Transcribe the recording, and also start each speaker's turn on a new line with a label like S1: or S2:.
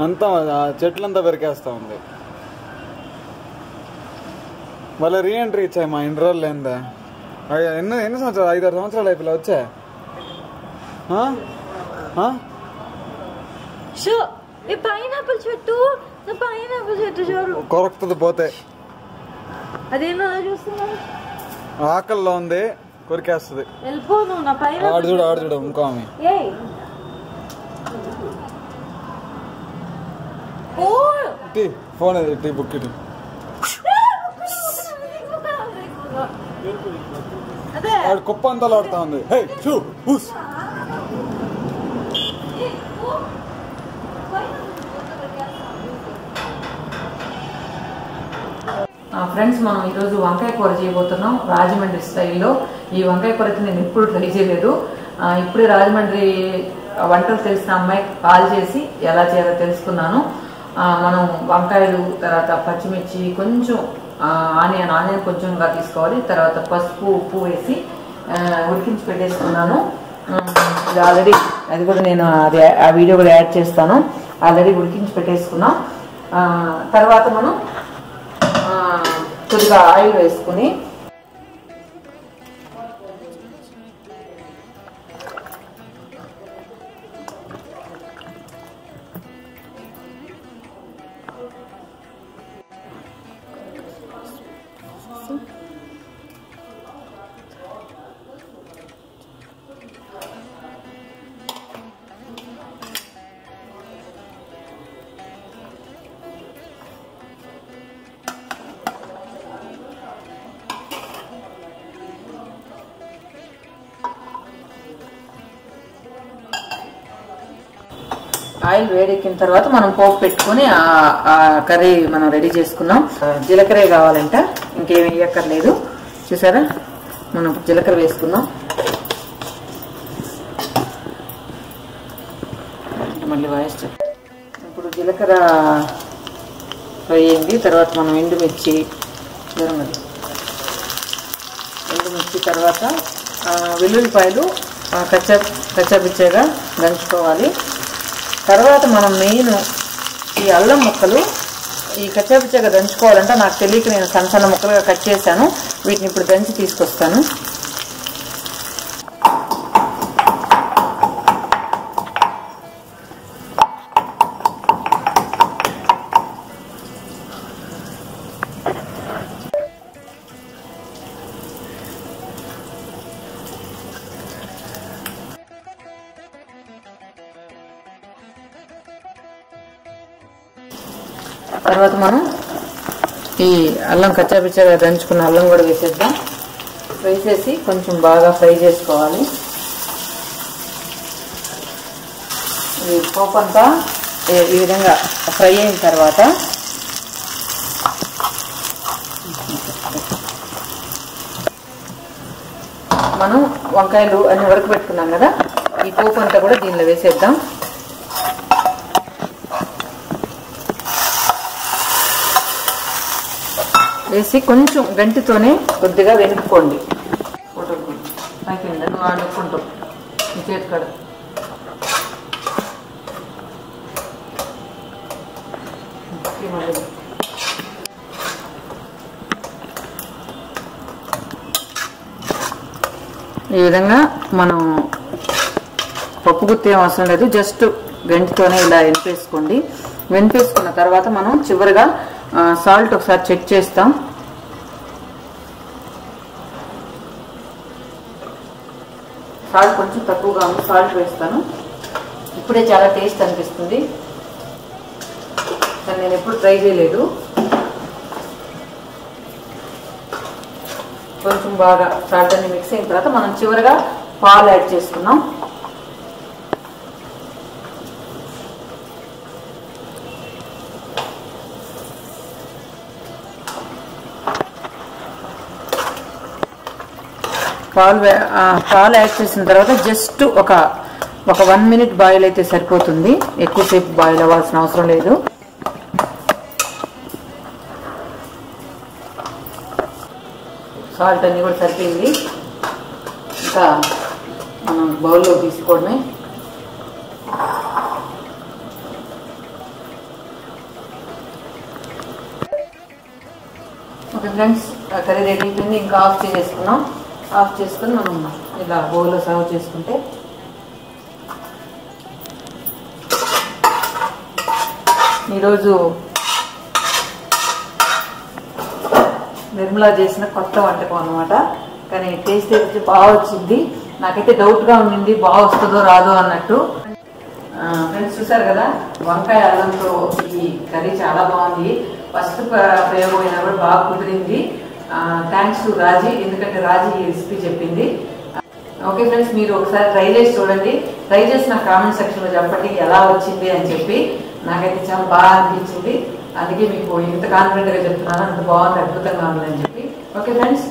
S1: అంతా చెట్లంతా పెరికేస్తా ఉంది. మళ్ళీ రీఎంట్రీ ఇచ్చాయి మా ఇన్ని రోజులు ఏందా ఎన్ని సంవత్సరాలు 5-6 సంవత్సరాలు అయిపోయి వచ్చా కొరకుతుంది పోతే ఆకల్లో ఉంది కొరికేస్తుంది. ఆడు చూడు ఇంకో ఆమె ఫోన్ టీ బుక్ ఇటు ఆడు కుప్ప అంతా ఆడుతా ఉంది.
S2: ఫ్రెండ్స్, మనం ఈరోజు వంకాయ కూర చేయబోతున్నాం రాజమండ్రి స్టైల్లో. ఈ వంకాయ కూరకి నేను ఎప్పుడు ట్రై చేయలేదు. ఇప్పుడే రాజమండ్రి వంటలు తెలిసిన అమ్మాయికి కాల్ చేసి ఎలా చేయాలో తెలుసుకున్నాను. మనం వంకాయలు, తర్వాత పచ్చిమిర్చి, కొంచెం ఆనియన్ కొంచెంగా తీసుకోవాలి. తర్వాత పసుపు, ఉప్పు వేసి ఉడికించి పెట్టేసుకున్నాను. ఇది ఆల్రెడీ అది కూడా నేను ఆ వీడియో కూడా యాడ్ చేస్తాను. ఆల్రెడీ ఉడికించి పెట్టేసుకున్నాం. తర్వాత మనం కొద్దిగా ఆయిల్ వేసుకుని ఆయిల్ వేడెక్కిన తర్వాత మనం పోపు పెట్టుకుని ఆ కర్రీ మనం రెడీ చేసుకున్నాం. జీలకర్ర కావాలంట, ఇంకేమి వేయక్కర్లేదు. చూసారా, మనం జీలకర్ర వేసుకుందాం. మళ్ళీ వాయిస్ ఇప్పుడు జీలకర్ర ఫ్రై అయింది. తర్వాత మనం ఎండుమిర్చి తర్వాత వెల్లుల్లిపాయలు కచ్చాపిచ్చాగా దంచుకోవాలి. తర్వాత మనం మెయిన్ ఈ అల్లం ముక్కలు ఈ కచ్చాపిచ్చాగా దంచుకోవాలంటే నాకు తెలియక నేను సన్న ముక్కలుగా కట్ చేశాను. వీటిని ఇప్పుడు దంచి తీసుకొస్తాను. తర్వాత మనం ఈ అల్లం కచ్చాపిచ్చాగా దంచుకున్న అల్లం కూడా వేసేద్దాం. వేసేసి కొంచెం బాగా ఫ్రై చేసుకోవాలి. ఈ పోపు అంతా ఈ విధంగా ఫ్రై అయిన తర్వాత మనం వంకాయలు అన్ని వరకు పెట్టుకున్నాం కదా, ఈ పోపు అంతా కూడా దీనిలో వేసేద్దాం. వేసి కొంచెం గంటితోనే కొద్దిగా వెనుక్కోండి. అయిపోయిందా, నువ్వు ఆడుకుంటావు నీ చేతి కాడ. ఈ విధంగా మనం పప్పు గుత్తి ఏం అవసరం లేదు, జస్ట్ గంటితోనే ఇలా వెనిపేసుకోండి. వెనిపేసుకున్న తర్వాత మనం చివరిగా సాల్ట్ ఒకసారి చెక్ చేస్తాం. సాల్ట్ కొంచెం తక్కువగా ఉంది, సాల్ట్ వేస్తాను. ఇప్పుడే చాలా టేస్ట్ అనిపిస్తుంది, కానీ నేను ఎప్పుడు ట్రై చేయలేదు. కొంచెం బాగా సాల్ట్ అన్ని మిక్స్ అయిన తర్వాత మనం చివరిగా పాలు యాడ్ చేసుకున్నాం. పాలు యాడ్ చేసిన తర్వాత జస్ట్ ఒక 1 minute బాయిల్ అయితే సరిపోతుంది. ఎక్కువసేపు బాయిల్ అవ్వాల్సిన అవసరం లేదు. సాల్ట్ అన్ని కూడా సరిపోయింది. ఇంకా మనం బౌల్లో తీసుకోవడమే. ఫ్రెండ్స్, కర్రీ రెడీ అయిపోయింది. ఇంకా ఆఫ్ చేసుకున్నాం. ఆఫ్ చేసుకుని మనం ఇలా బౌల్లో సర్వ్ చేసుకుంటే ఈరోజు నిర్మలా చేసిన కొత్త వంటకం అనమాట. కానీ టేస్ట్ అయితే బాగా వచ్చింది. నాకైతే డౌట్గా ఉండింది బాగా వస్తుందో రాదో అన్నట్టు. ఫ్రెండ్స్ చూసారు కదా, వంకాయ అల్లంతో ఈ కర్రీ చాలా బాగుంది. ఫస్ట్ ప్రయోగం అయినా కూడా బాగా కుదిరింది. థ్యాంక్స్ టు రాజీ, ఎందుకంటే రాజీ ఈ రెసిపీ చెప్పింది. ఓకే ఫ్రెండ్స్, మీరు ఒకసారి ట్రై చేసి చూడండి. ట్రై చేసి నా కామెంట్ సెక్షన్లో చెప్పండి ఎలా వచ్చింది అని చెప్పి. నాకైతే చాలా బాగా అనిపించింది. అందుకే మీకు ఇంత కాన్ఫిడెంట్గా చెప్తున్నాను, అంత బాగుంది, అద్భుతంగా ఉందని చెప్పి. Okay friends.